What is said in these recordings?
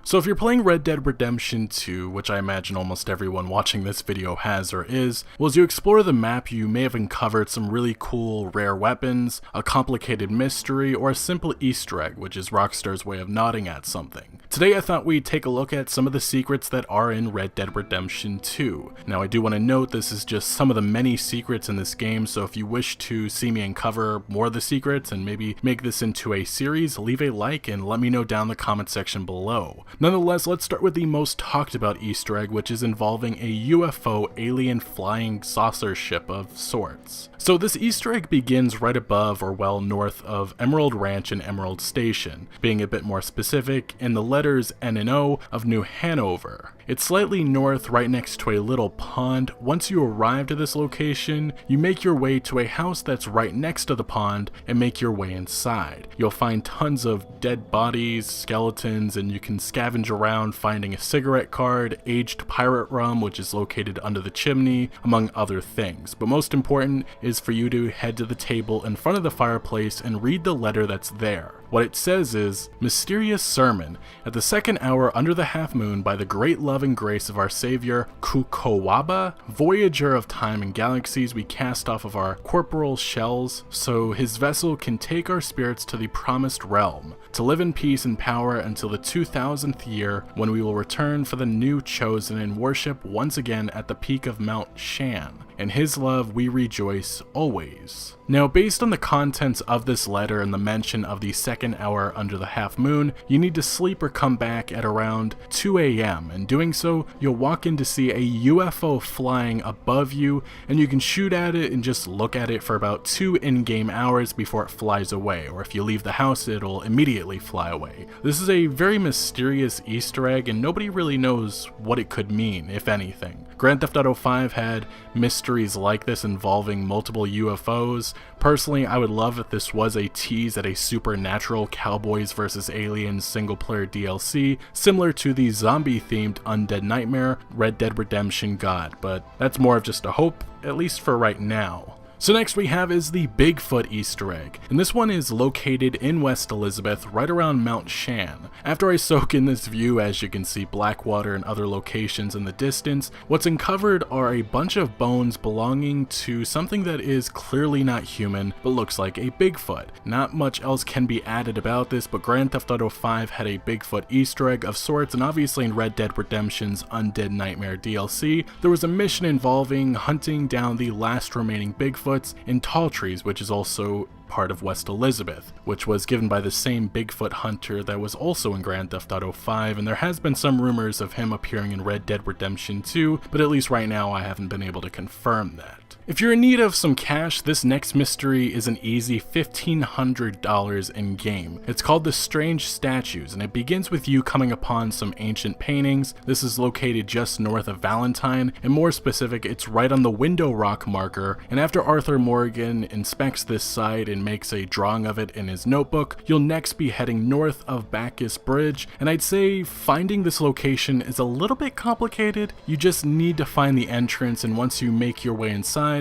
So if you're playing Red Dead Redemption 2, which I imagine almost everyone watching this video has or is, well, as you explore the map you may have uncovered some really cool rare weapons, a complicated mystery, or a simple Easter egg, which is Rockstar's way of nodding at something. Today I thought we'd take a look at some of the secrets that are in Red Dead Redemption 2. Now I do want to note this is just some of the many secrets in this game, so if you wish to see me uncover more of the secrets and maybe make this into a series, leave a like and let me know down in the comment section below. Nonetheless, let's start with the most talked about Easter egg, which is involving a UFO alien flying saucer ship of sorts. So this Easter egg begins right above or well north of Emerald Ranch and Emerald Station, being a bit more specific in the letters N and O of New Hanover. It's slightly north right next to a little pond. Once you arrive to this location, you make your way to a house that's right next to the pond and make your way inside. You'll find tons of dead bodies, skeletons, and you can scavenge around finding a cigarette card, aged pirate rum which is located under the chimney, among other things. But most important is for you to head to the table in front of the fireplace and read the letter that's there. What it says is, "Mysterious Sermon, at the second hour under the half moon, by the great love and grace of our Savior, Kukowaba, voyager of time and galaxies, we cast off of our corporal shells, so his vessel can take our spirits to the promised realm, to live in peace and power until the 2000th year, when we will return for the new chosen and worship once again at the peak of Mount Shan. In his love we rejoice always." Now, based on the contents of this letter and the mention of the second hour under the half moon, you need to sleep or come back at around 2 AM. In doing so, you'll walk in to see a UFO flying above you, and you can shoot at it and just look at it for about 2 in-game hours before it flies away, or if you leave the house, it'll immediately fly away. This is a very mysterious Easter egg, and nobody really knows what it could mean, if anything. Grand Theft Auto 5 had mysteries like this involving multiple UFOs. Personally, I would love if this was a tease at a supernatural Cowboys vs. Aliens single-player DLC, similar to the zombie-themed Undead Nightmare Red Dead Redemption God, but that's more of just a hope, at least for right now. So next we have is the Bigfoot Easter egg, and this one is located in West Elizabeth, right around Mount Shan. After I soak in this view, as you can see Blackwater and other locations in the distance, what's uncovered are a bunch of bones belonging to something that is clearly not human, but looks like a Bigfoot. Not much else can be added about this, but Grand Theft Auto 5 had a Bigfoot Easter egg of sorts, and obviously in Red Dead Redemption's Undead Nightmare DLC, there was a mission involving hunting down the last remaining Bigfoot in tall trees, which is also part of West Elizabeth, which was given by the same Bigfoot hunter that was also in Grand Theft Auto 5, and there has been some rumors of him appearing in Red Dead Redemption 2, but at least right now I haven't been able to confirm that. If you're in need of some cash, this next mystery is an easy $1,500 in game. It's called The Strange Statues, and it begins with you coming upon some ancient paintings. This is located just north of Valentine, and more specific, it's right on the window rock marker, and after Arthur Morgan inspects this site and makes a drawing of it in his notebook, you'll next be heading north of Bacchus Bridge, and I'd say finding this location is a little bit complicated. You just need to find the entrance, and once you make your way inside,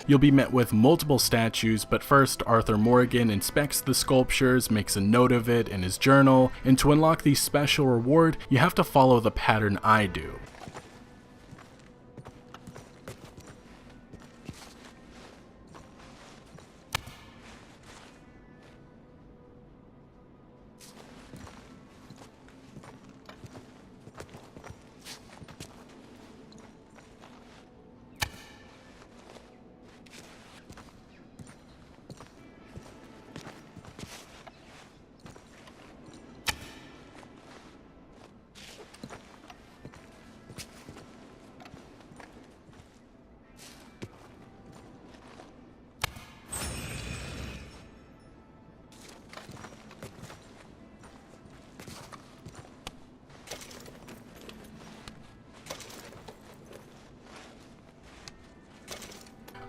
you'll be met with multiple statues, but first Arthur Morgan inspects the sculptures, makes a note of it in his journal, and to unlock the special reward, you have to follow the pattern I do.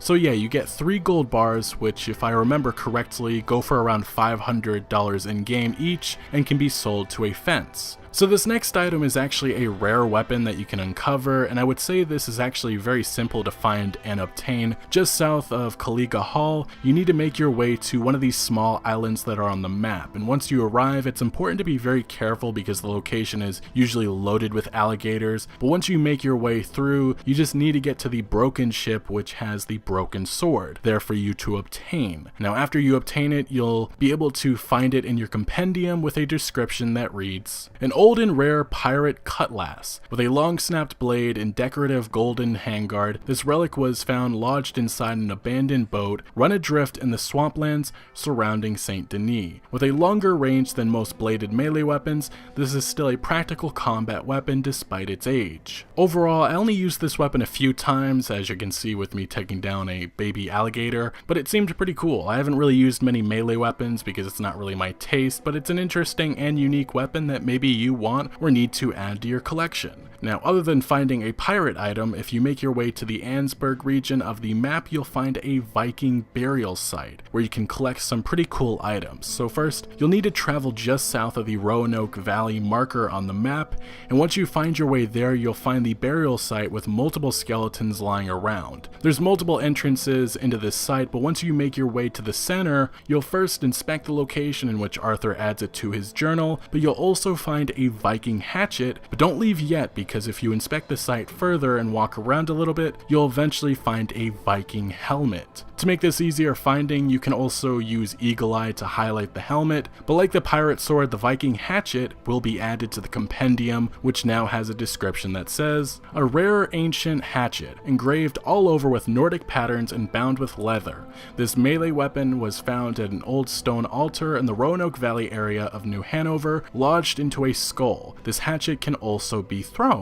So yeah, you get 3 gold bars, which if I remember correctly, go for around $500 in game each and can be sold to a fence. So this next item is actually a rare weapon that you can uncover, and I would say this is actually very simple to find and obtain. Just south of Kaliga Hall, you need to make your way to one of these small islands that are on the map, and once you arrive, it's important to be very careful because the location is usually loaded with alligators, but once you make your way through, you just need to get to the broken ship which has the broken sword, there for you to obtain. Now after you obtain it, you'll be able to find it in your compendium with a description that reads, "An old and rare pirate cutlass with a long snapped blade and decorative golden handguard. This relic was found lodged inside an abandoned boat run adrift in the swamplands surrounding Saint Denis. With a longer range than most bladed melee weapons, this is still a practical combat weapon despite its age." Overall, I only used this weapon a few times, as you can see with me taking down a baby alligator, but it seemed pretty cool. I haven't really used many melee weapons because it's not really my taste, but it's an interesting and unique weapon that maybe you want or need to add to your collection. Now, other than finding a pirate item, if you make your way to the Ansberg region of the map, you'll find a Viking burial site where you can collect some pretty cool items. So first, you'll need to travel just south of the Roanoke Valley marker on the map, and once you find your way there, you'll find the burial site with multiple skeletons lying around. There's multiple entrances into this site, but once you make your way to the center, you'll first inspect the location in which Arthur adds it to his journal, but you'll also find a Viking hatchet, but don't leave yet because if you inspect the site further and walk around a little bit, you'll eventually find a Viking helmet. To make this easier finding, you can also use Eagle Eye to highlight the helmet, but like the pirate sword, the Viking hatchet will be added to the compendium, which now has a description that says, "A rare ancient hatchet, engraved all over with Nordic patterns and bound with leather. This melee weapon was found at an old stone altar in the Roanoke Valley area of New Hanover, lodged into a skull. This hatchet can also be thrown."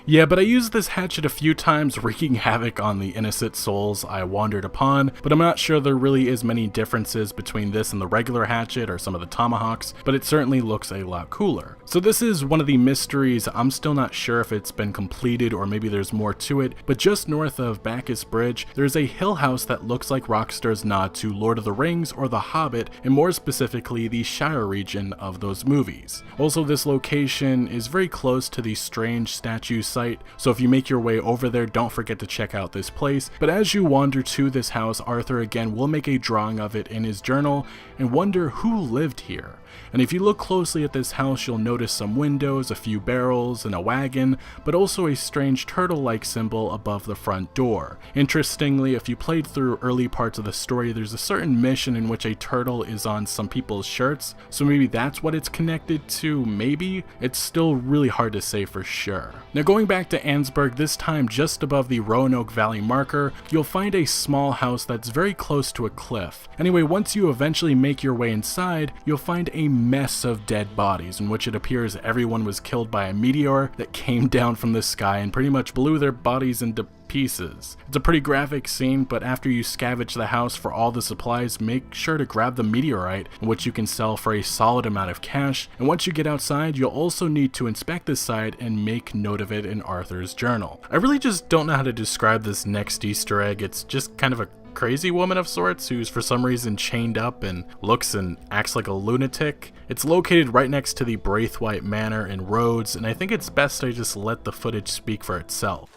Yeah, but I used this hatchet a few times, wreaking havoc on the innocent souls I wandered upon, but I'm not sure there really is many differences between this and the regular hatchet or some of the tomahawks, but it certainly looks a lot cooler. So this is one of the mysteries. I'm still not sure if it's been completed or maybe there's more to it, but just north of Bacchus Bridge, there's a hill house that looks like Rockstar's nod to Lord of the Rings or The Hobbit, and more specifically the Shire region of those movies. Also, this location is very close to the strange statue site, so if you make your way over there, don't forget to check out this place. But as you wander to this house, Arthur again will make a drawing of it in his journal and wonder who lived here. And if you look closely at this house, you'll notice some windows, a few barrels, and a wagon, but also a strange turtle-like symbol above the front door. Interestingly, if you played through early parts of the story, there's a certain mission in which a turtle is on some people's shirts, so maybe that's what it's connected to, maybe? It's still really hard to say for sure. Now going back to Ansberg, this time just above the Roanoke Valley marker, you'll find a small house that's very close to a cliff. Anyway, once you eventually make your way inside, you'll find a mess of dead bodies in which it appears everyone was killed by a meteor that came down from the sky and pretty much blew their bodies into pieces. It's a pretty graphic scene, but after you scavenge the house for all the supplies, make sure to grab the meteorite, which you can sell for a solid amount of cash, and once you get outside, you'll also need to inspect the site and make note of it in Arthur's journal. I really just don't know how to describe this next Easter egg. It's just kind of a crazy woman of sorts who's for some reason chained up and looks and acts like a lunatic. It's located right next to the Braithwaite Manor in Rhodes, and I think it's best I just let the footage speak for itself.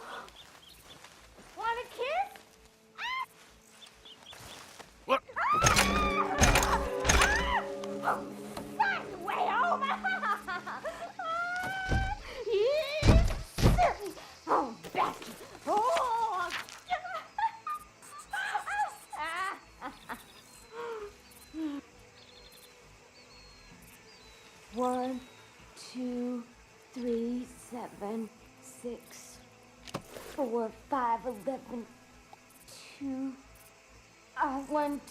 Want a kiss? What? Find the way home. Yes, sir. Oh, Becky. Oh. 1, 2, 3, 7, 6, 4, 5, 11, 2, 1,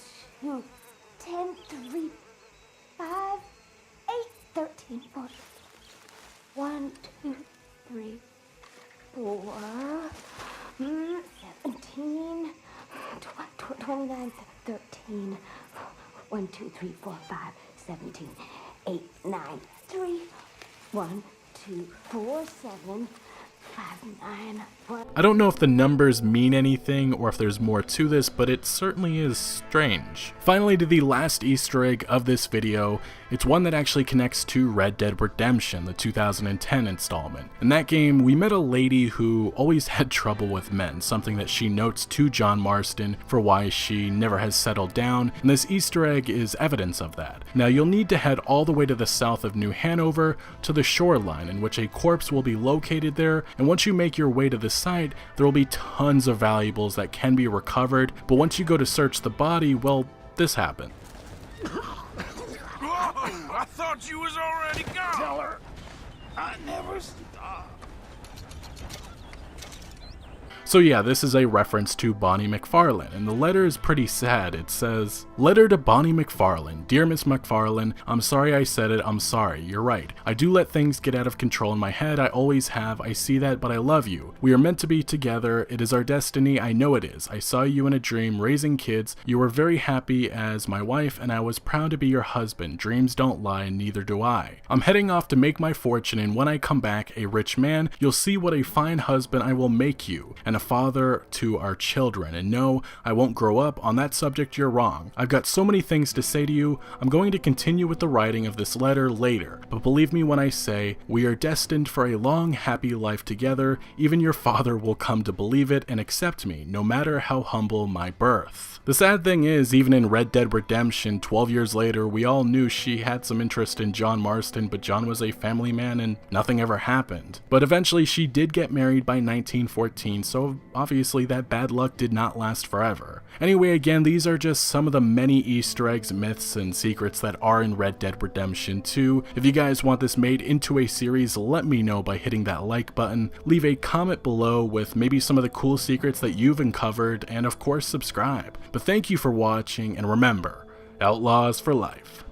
2, 10, 3, 5, 8, 13, 14. 1, 2, 3, 4, 17, 29, 13. 1, 2, 3, 4, 5, 17, 8, 9, 3. 1, 2, 4, 7, 59. I don't know if the numbers mean anything or if there's more to this, but it certainly is strange. Finally, to the last Easter egg of this video, it's one that actually connects to Red Dead Redemption, the 2010 installment. In that game, we met a lady who always had trouble with men, something that she notes to John Marston for why she never has settled down, and this Easter egg is evidence of that. Now, you'll need to head all the way to the south of New Hanover to the shoreline, in which a corpse will be located there, and once you make your way to the site, there will be tons of valuables that can be recovered, but once you go to search the body, well, this happened. I thought you was already gone. Tell her I never stopped. So yeah, this is a reference to Bonnie McFarlane, and the letter is pretty sad. It says, "Letter to Bonnie McFarlane. Dear Miss McFarlane, I'm sorry I said it, I'm sorry, you're right. I do let things get out of control in my head, I always have, I see that, but I love you. We are meant to be together, it is our destiny, I know it is. I saw you in a dream, raising kids, you were very happy as my wife, and I was proud to be your husband. Dreams don't lie, and neither do I. I'm heading off to make my fortune, and when I come back, a rich man, you'll see what a fine husband I will make you, and a father to our children, and no, I won't grow up. On that subject, you're wrong. I've got so many things to say to you. I'm going to continue with the writing of this letter later, but believe me when I say, we are destined for a long, happy life together. Even your father will come to believe it and accept me, no matter how humble my birth." The sad thing is, even in Red Dead Redemption, 12 years later, we all knew she had some interest in John Marston, but John was a family man and nothing ever happened. But eventually she did get married by 1914, so obviously that bad luck did not last forever. Anyway, again, these are just some of the many Easter eggs, myths, and secrets that are in Red Dead Redemption 2. If you guys want this made into a series, let me know by hitting that like button, leave a comment below with maybe some of the cool secrets that you've uncovered, and of course subscribe. But thank you for watching, and remember, outlaws for life.